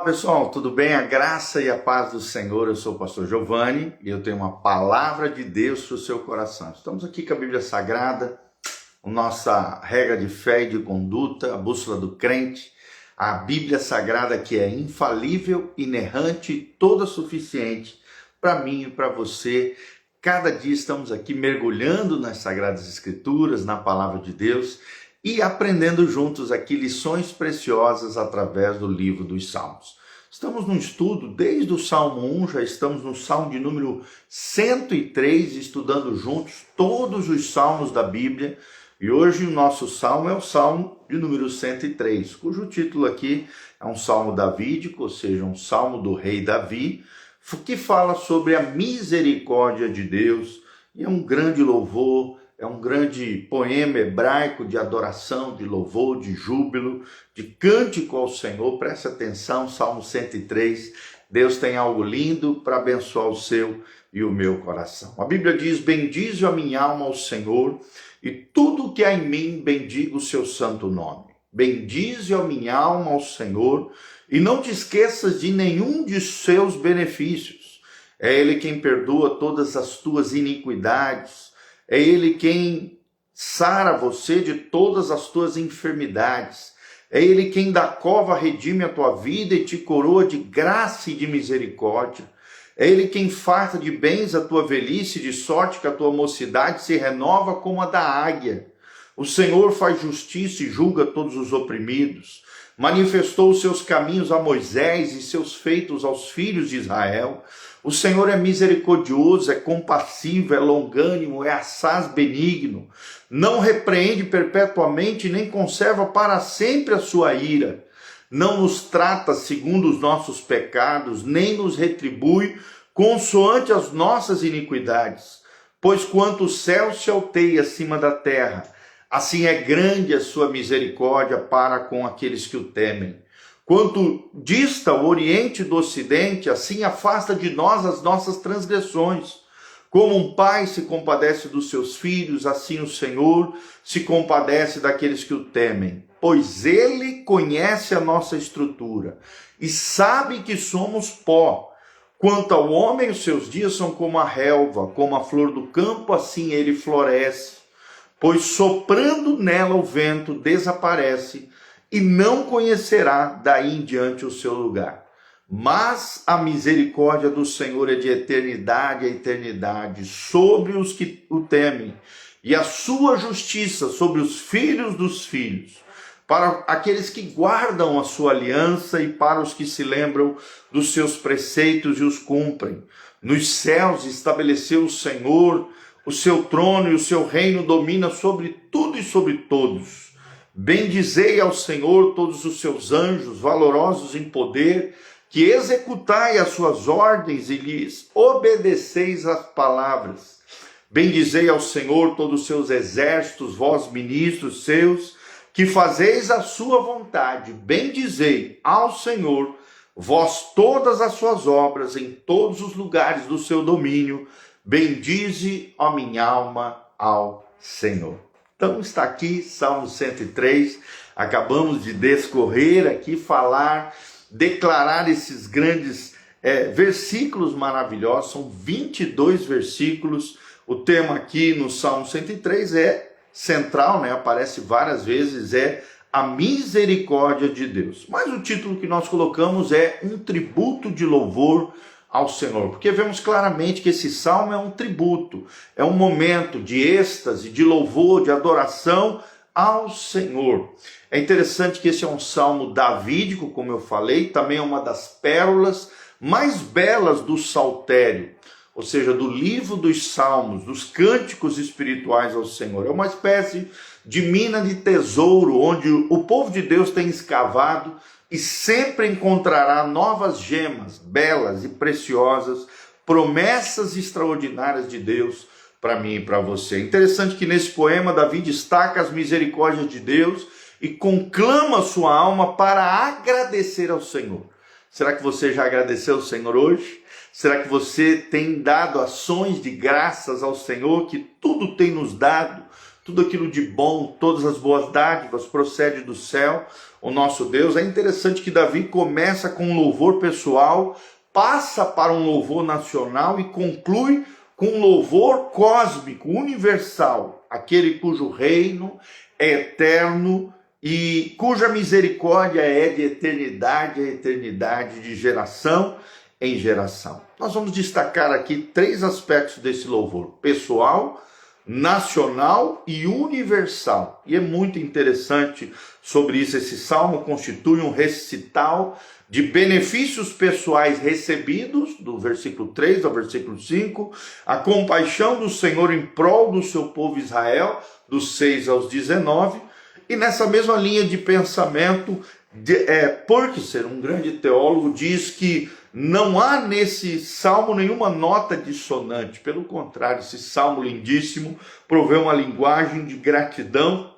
Olá, pessoal, tudo bem? A graça e a paz do Senhor. Eu sou o pastor Giovanni e eu tenho uma palavra de Deus para o seu coração. Estamos aqui com a Bíblia Sagrada, a nossa regra de fé e de conduta, a bússola do crente, a Bíblia Sagrada que é infalível, inerrante e toda suficiente para mim e para você. Cada dia estamos aqui mergulhando nas Sagradas Escrituras, na palavra de Deus, e aprendendo juntos aqui lições preciosas através do livro dos Salmos. Estamos num estudo desde o Salmo 1, já estamos no Salmo de número 103, estudando juntos todos os Salmos da Bíblia. E hoje o nosso Salmo é o Salmo de número 103, cujo título aqui é um Salmo davídico, ou seja, um Salmo do rei Davi, que fala sobre a misericórdia de Deus, e é um grande louvor. É um grande poema hebraico de adoração, de louvor, de júbilo, de cântico ao Senhor. Preste atenção, Salmo 103. Deus tem algo lindo para abençoar o seu e o meu coração. A Bíblia diz: bendize a minha alma ao Senhor, e tudo que há em mim bendiga o seu santo nome. Bendize a minha alma ao Senhor, e não te esqueças de nenhum de seus benefícios. É Ele quem perdoa todas as tuas iniquidades. É Ele quem sara você de todas as tuas enfermidades. É Ele quem da cova redime a tua vida e te coroa de graça e de misericórdia. É Ele quem farta de bens a tua velhice, de sorte que a tua mocidade se renova como a da águia. O Senhor faz justiça e julga todos os oprimidos. Manifestou os seus caminhos a Moisés e seus feitos aos filhos de Israel. O Senhor é misericordioso, é compassivo, é longânimo, é assaz benigno. Não repreende perpetuamente, nem conserva para sempre a sua ira. Não nos trata segundo os nossos pecados, nem nos retribui consoante as nossas iniquidades. Pois quanto o céu se alteia acima da terra, assim é grande a sua misericórdia para com aqueles que o temem. Quanto dista o Oriente do Ocidente, assim afasta de nós as nossas transgressões. Como um pai se compadece dos seus filhos, assim o Senhor se compadece daqueles que o temem. Pois Ele conhece a nossa estrutura e sabe que somos pó. Quanto ao homem, os seus dias são como a relva, como a flor do campo, assim ele floresce. Pois soprando nela o vento desaparece, e não conhecerá daí em diante o seu lugar. Mas a misericórdia do Senhor é de eternidade a eternidade sobre os que o temem, e a sua justiça sobre os filhos dos filhos, para aqueles que guardam a sua aliança e para os que se lembram dos seus preceitos e os cumprem. Nos céus estabeleceu o Senhor o seu trono, e o seu reino domina sobre tudo e sobre todos. Bendizei ao Senhor todos os seus anjos, valorosos em poder, que executai as suas ordens e lhes obedeceis as palavras. Bendizei ao Senhor todos os seus exércitos, vós ministros seus, que fazeis a sua vontade. Bendizei ao Senhor, vós todas as suas obras, em todos os lugares do seu domínio. Bendize, ó minha alma, ao Senhor. Então está aqui, Salmo 103, acabamos de descorrer aqui, falar, declarar esses grandes versículos maravilhosos, são 22 versículos. O tema aqui no Salmo 103 é central, aparece várias vezes, é a misericórdia de Deus. Mas o título que nós colocamos é um tributo de louvor ao Senhor, porque vemos claramente que esse salmo é um tributo, é um momento de êxtase, de louvor, de adoração ao Senhor. É interessante que esse é um salmo davídico, como eu falei, também é uma das pérolas mais belas do saltério, ou seja, do livro dos salmos, dos cânticos espirituais ao Senhor. É uma espécie de mina de tesouro, onde o povo de Deus tem escavado e sempre encontrará novas gemas, belas e preciosas, promessas extraordinárias de Deus para mim e para você. Interessante que nesse poema Davi destaca as misericórdias de Deus e conclama sua alma para agradecer ao Senhor. Será que você já agradeceu ao Senhor hoje? Será que você tem dado ações de graças ao Senhor, que tudo tem nos dado? tudo aquilo de bom, todas as boas dádivas procede do céu, o nosso Deus. É interessante que Davi começa com um louvor pessoal, passa para um louvor nacional e conclui com um louvor cósmico, universal, aquele cujo reino é eterno e cuja misericórdia é de eternidade a eternidade, de geração em geração. Nós vamos destacar aqui 3 aspectos desse louvor: pessoal, nacional e universal. E é muito interessante sobre isso. Esse salmo constitui um recital de benefícios pessoais recebidos, do versículo 3 ao versículo 5, a compaixão do Senhor em prol do seu povo Israel, dos 6 aos 19, e nessa mesma linha de pensamento, Purkeser, um grande teólogo, diz que não há nesse salmo nenhuma nota dissonante. Pelo contrário, esse salmo lindíssimo provê uma linguagem de gratidão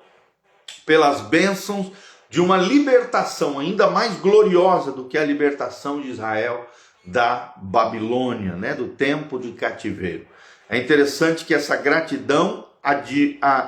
pelas bênçãos de uma libertação ainda mais gloriosa do que a libertação de Israel da Babilônia, do tempo de cativeiro. É interessante que essa gratidão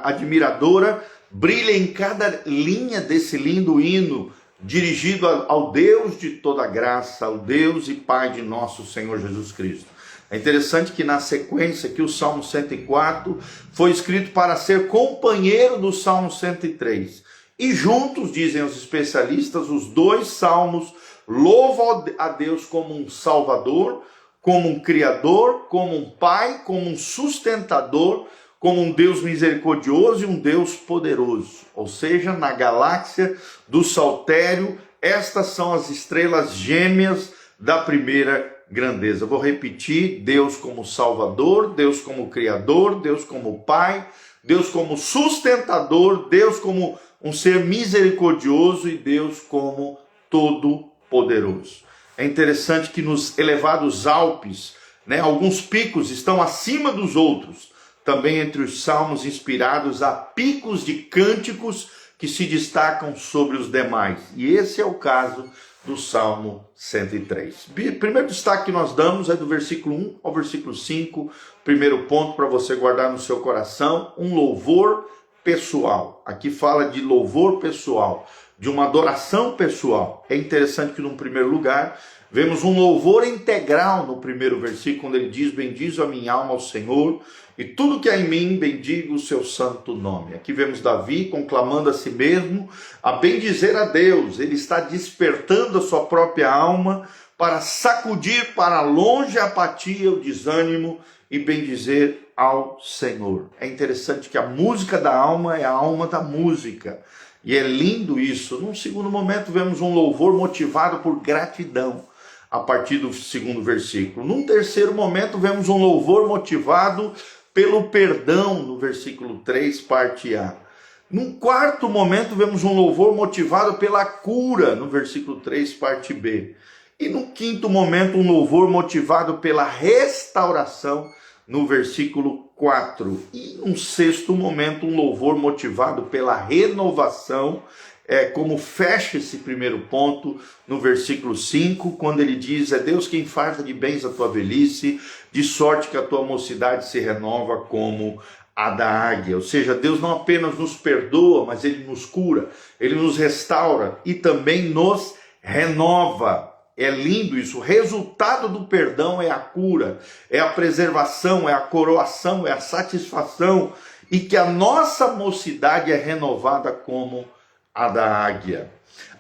admiradora brilha em cada linha desse lindo hino, dirigido ao Deus de toda graça, ao Deus e Pai de nosso Senhor Jesus Cristo. É interessante que na sequência que o Salmo 104 foi escrito para ser companheiro do Salmo 103. E juntos, dizem os especialistas, os 2 salmos louvam a Deus como um Salvador, como um Criador, como um Pai, como um sustentador, como um Deus misericordioso e um Deus poderoso. Ou seja, na galáxia do Saltério, estas são as estrelas gêmeas da primeira grandeza. Vou repetir: Deus como Salvador, Deus como Criador, Deus como Pai, Deus como sustentador, Deus como um ser misericordioso e Deus como todo-poderoso. É interessante que nos elevados Alpes, alguns picos estão acima dos outros. Também entre os salmos inspirados há picos de cânticos que se destacam sobre os demais. E esse é o caso do Salmo 103. O primeiro destaque que nós damos é do versículo 1 ao versículo 5. Primeiro ponto para você guardar no seu coração: um louvor pessoal. Aqui fala de louvor pessoal, de uma adoração pessoal. É interessante que, num primeiro lugar, vemos um louvor integral no primeiro versículo, quando ele diz: bendize a minha alma ao Senhor, e tudo que há em mim, bendiga o seu santo nome. Aqui vemos Davi conclamando a si mesmo a bendizer a Deus. Ele está despertando a sua própria alma para sacudir para longe a apatia, o desânimo, e bendizer ao Senhor. É interessante que a música da alma é a alma da música. E é lindo isso. Num segundo momento, vemos um louvor motivado por gratidão, a partir do segundo versículo. Num terceiro momento, vemos um louvor motivado pelo perdão, no versículo 3, parte A. Num quarto momento, vemos um louvor motivado pela cura, no versículo 3, parte B. E no quinto momento, um louvor motivado pela restauração, no versículo 4. E num sexto momento, um louvor motivado pela renovação, como fecha esse primeiro ponto no versículo 5, quando ele diz: é Deus quem farta de bens a tua velhice, de sorte que a tua mocidade se renova como a da águia. Ou seja, Deus não apenas nos perdoa, mas Ele nos cura, Ele nos restaura e também nos renova. É lindo isso. O resultado do perdão é a cura, é a preservação, é a coroação, é a satisfação, e que a nossa mocidade é renovada como a da águia.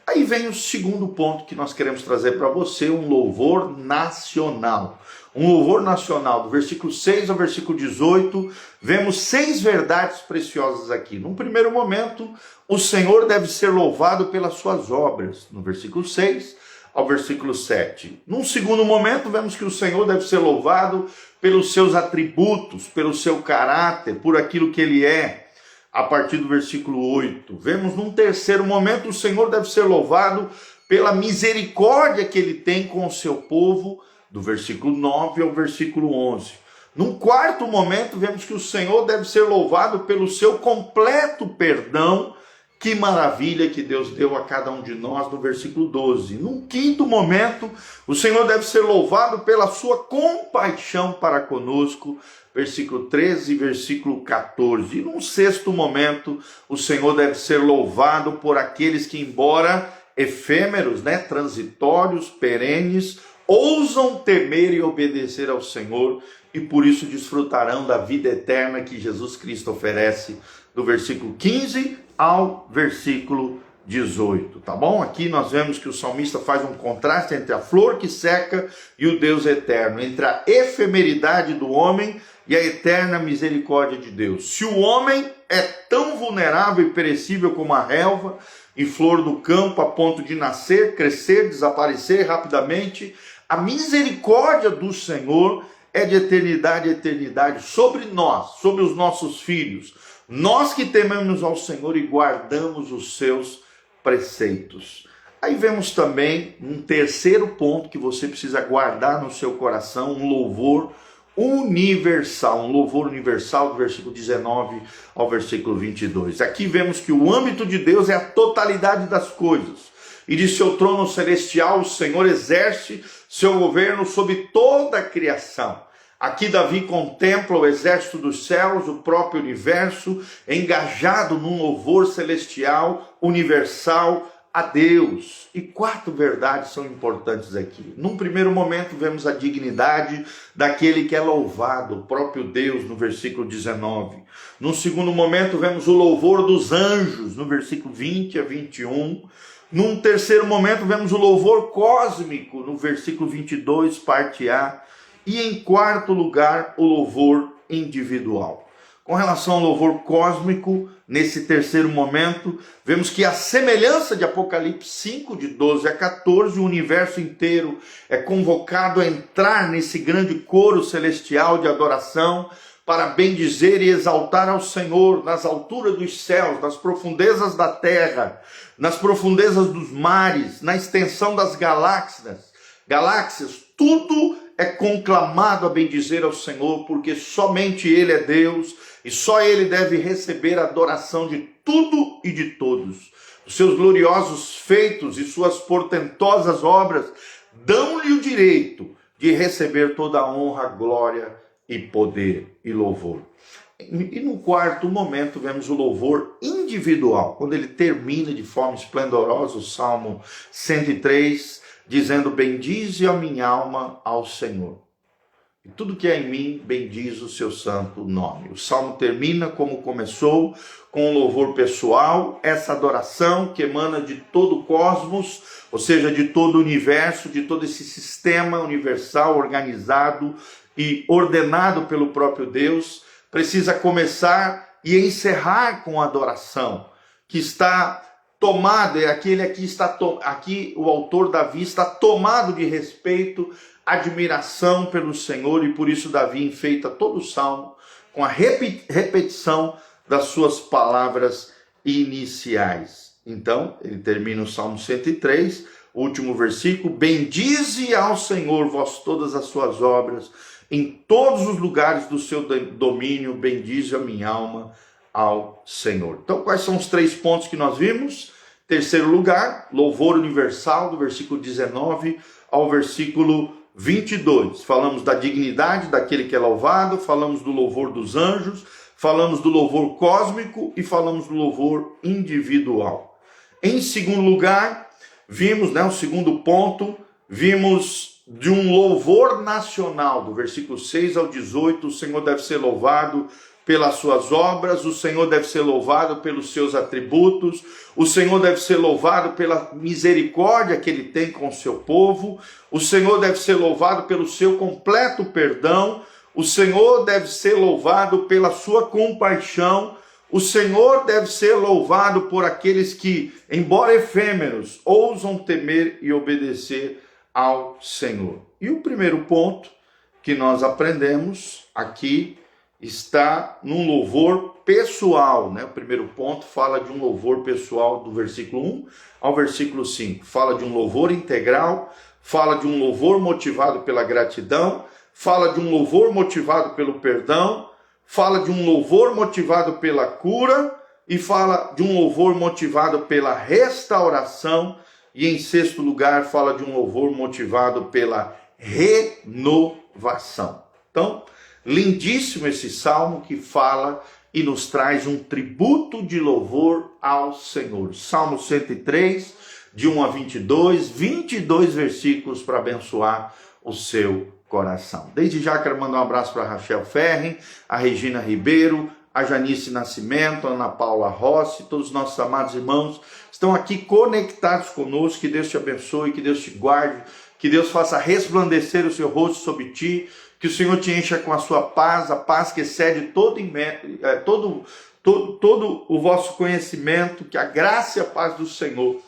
Aí vem o segundo ponto que nós queremos trazer para você: um louvor nacional. Um louvor nacional, do versículo 6 ao versículo 18, vemos 6 verdades preciosas aqui. Num primeiro momento, o Senhor deve ser louvado pelas suas obras, no versículo 6 ao versículo 7. Num segundo momento, vemos que o Senhor deve ser louvado pelos seus atributos, pelo seu caráter, por aquilo que Ele é, a partir do versículo 8. Vemos num terceiro momento, o Senhor deve ser louvado pela misericórdia que Ele tem com o seu povo, do versículo 9 ao versículo 11. Num quarto momento, vemos que o Senhor deve ser louvado pelo seu completo perdão, Que maravilha que Deus deu a cada um de nós no versículo 12. Num quinto momento, o Senhor deve ser louvado pela sua compaixão para conosco, versículo 13 e versículo 14. E num sexto momento, o Senhor deve ser louvado por aqueles que, embora efêmeros, transitórios, perenes, ousam temer e obedecer ao Senhor e por isso desfrutarão da vida eterna que Jesus Cristo oferece, do versículo 15 ao versículo 18, tá bom? Aqui nós vemos que o salmista faz um contraste entre a flor que seca e o Deus eterno, entre a efemeridade do homem e a eterna misericórdia de Deus. Se o homem é tão vulnerável e perecível como a relva e flor do campo, a ponto de nascer, crescer, desaparecer rapidamente, a misericórdia do Senhor é de eternidade a eternidade sobre nós, sobre os nossos filhos, nós que tememos ao Senhor e guardamos os seus preceitos. Aí vemos também um terceiro ponto que você precisa guardar no seu coração, um louvor universal, do versículo 19 ao versículo 22. Aqui vemos que o âmbito de Deus é a totalidade das coisas, e de seu trono celestial o Senhor exerce seu governo sobre toda a criação. Aqui Davi contempla o exército dos céus, o próprio universo, engajado num louvor celestial, universal, a Deus. E quatro verdades são importantes aqui. Num primeiro momento vemos a dignidade daquele que é louvado, o próprio Deus, no versículo 19. Num segundo momento vemos o louvor dos anjos, no versículo 20 a 21. Num terceiro momento vemos o louvor cósmico, no versículo 22, parte A. E em quarto lugar, o louvor individual. Com relação ao louvor cósmico, nesse terceiro momento, vemos que a semelhança de Apocalipse 5, de 12 a 14, o universo inteiro é convocado a entrar nesse grande coro celestial de adoração para bendizer e exaltar ao Senhor nas alturas dos céus, nas profundezas da terra, nas profundezas dos mares, na extensão das galáxias, tudo é conclamado a bendizer ao Senhor, porque somente Ele é Deus e só Ele deve receber a adoração de tudo e de todos. Os seus gloriosos feitos e suas portentosas obras dão-lhe o direito de receber toda a honra, glória e poder e louvor. E no quarto momento vemos o louvor individual, quando ele termina de forma esplendorosa o Salmo 103, dizendo: bendize a minha alma ao Senhor, e tudo que é em mim bendiz o seu santo nome. O Salmo termina como começou, com um louvor pessoal, essa adoração que emana de todo o cosmos, ou seja, de todo o universo, de todo esse sistema universal organizado e ordenado pelo próprio Deus, precisa começar e encerrar com a adoração, que está tomado, aqui o autor Davi está tomado de respeito, admiração pelo Senhor, e por isso Davi enfeita todo o salmo com a repetição das suas palavras iniciais. Então, ele termina o Salmo 103, o último versículo: bendize ao Senhor, vós todas as suas obras, em todos os lugares do seu domínio, bendize a minha alma ao Senhor. Então, quais são os três pontos que nós vimos? Terceiro lugar, louvor universal, do versículo 19 ao versículo 22. Falamos da dignidade daquele que é louvado, falamos do louvor dos anjos, falamos do louvor cósmico e falamos do louvor individual. Em segundo lugar, vimos, o segundo ponto, vimos de um louvor nacional, do versículo 6 ao 18, o Senhor deve ser louvado pelas suas obras, o Senhor deve ser louvado pelos seus atributos, o Senhor deve ser louvado pela misericórdia que Ele tem com o seu povo, o Senhor deve ser louvado pelo seu completo perdão, o Senhor deve ser louvado pela sua compaixão, o Senhor deve ser louvado por aqueles que, embora efêmeros, ousam temer e obedecer ao Senhor. E o primeiro ponto que nós aprendemos aqui está num louvor pessoal, O primeiro ponto fala de um louvor pessoal do versículo 1 ao versículo 5. Fala de um louvor integral, fala de um louvor motivado pela gratidão, fala de um louvor motivado pelo perdão, fala de um louvor motivado pela cura, e fala de um louvor motivado pela restauração, e em sexto lugar fala de um louvor motivado pela renovação. Então, lindíssimo esse salmo que fala e nos traz um tributo de louvor ao Senhor. Salmo 103, de 1 a 22, 22 versículos para abençoar o seu coração. Desde já quero mandar um abraço para a Rachel Ferri, a Regina Ribeiro, a Janice Nascimento, a Ana Paula Rossi, todos os nossos amados irmãos estão aqui conectados conosco. Que Deus te abençoe, que Deus te guarde, que Deus faça resplandecer o seu rosto sobre ti, que o Senhor te encha com a sua paz, a paz que excede todo o vosso conhecimento, que a graça e a paz do Senhor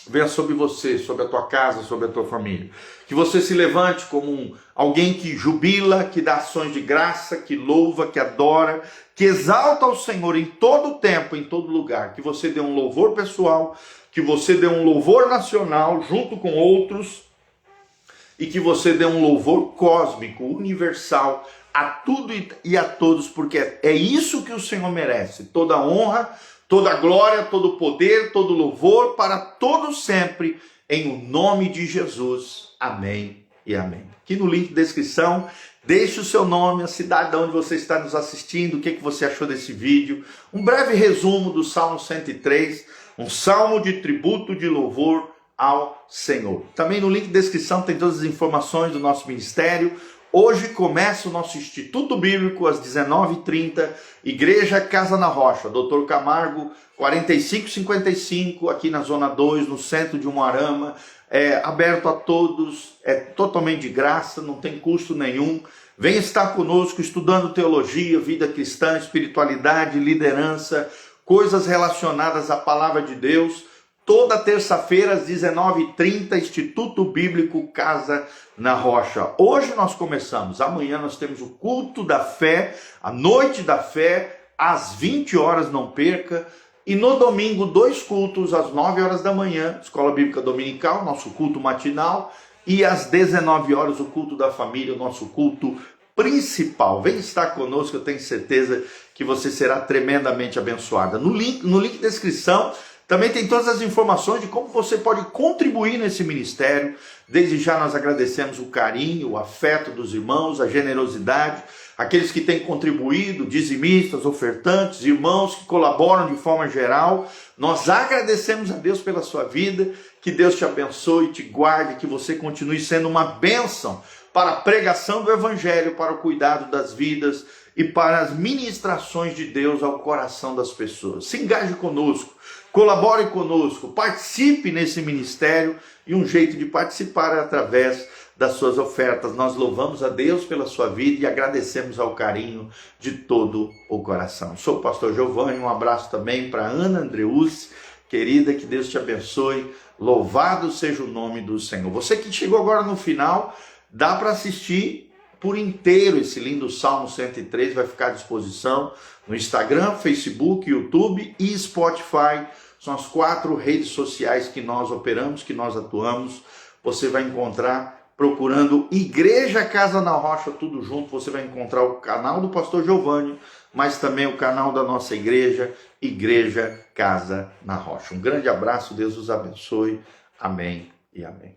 venha sobre você, sobre a tua casa, sobre a tua família. Que você se levante como alguém que jubila, que dá ações de graça, que louva, que adora, que exalta o Senhor em todo tempo, em todo lugar. Que você dê um louvor pessoal, que você dê um louvor nacional junto com outros, e que você dê um louvor cósmico, universal, a tudo e a todos, porque é isso que o Senhor merece. Toda honra, toda glória, todo poder, todo louvor, para todos sempre, em o nome de Jesus. Amém e amém. Aqui no link de descrição, deixe o seu nome, a cidade de onde você está nos assistindo, o que você achou desse vídeo, um breve resumo do Salmo 103, um salmo de tributo de louvor ao Senhor. Também no link de descrição tem todas as informações do nosso ministério. Hoje começa o nosso Instituto Bíblico às 19h30, Igreja Casa na Rocha, Dr. Camargo, 4555, aqui na Zona 2, no centro de Umuarama. É aberto a todos, é totalmente de graça, não tem custo nenhum. Venha estar conosco estudando teologia, vida cristã, espiritualidade, liderança, coisas relacionadas à palavra de Deus. Toda terça-feira às 19h30, Instituto Bíblico Casa na Rocha. Hoje nós começamos, amanhã nós temos o culto da fé, a noite da fé, às 20 horas, não perca. E no domingo, 2 cultos, às 9 horas da manhã, Escola Bíblica Dominical, nosso culto matinal, e às 19 horas, o culto da família, o nosso culto principal. Vem estar conosco, eu tenho certeza que você será tremendamente abençoada. No link de descrição, também tem todas as informações de como você pode contribuir nesse ministério. Desde já nós agradecemos o carinho, o afeto dos irmãos, a generosidade, aqueles que têm contribuído, dizimistas, ofertantes, irmãos que colaboram de forma geral. Nós agradecemos a Deus pela sua vida, que Deus te abençoe, te guarde, que você continue sendo uma bênção para a pregação do Evangelho, para o cuidado das vidas e para as ministrações de Deus ao coração das pessoas. Se engaje conosco, colabore conosco, participe nesse ministério, e um jeito de participar é através das suas ofertas. Nós louvamos a Deus pela sua vida e agradecemos ao carinho de todo o coração. Sou o pastor Giovanni, um abraço também para Ana Andreucci, querida, que Deus te abençoe, louvado seja o nome do Senhor. Você que chegou agora no final, dá para assistir por inteiro esse lindo Salmo 103, vai ficar à disposição no Instagram, Facebook, YouTube e Spotify. São as 4 redes sociais que nós operamos, que nós atuamos. Você vai encontrar, procurando Igreja Casa na Rocha, tudo junto, você vai encontrar o canal do pastor Giovanni, mas também o canal da nossa igreja, Igreja Casa na Rocha. Um grande abraço, Deus os abençoe. Amém e amém.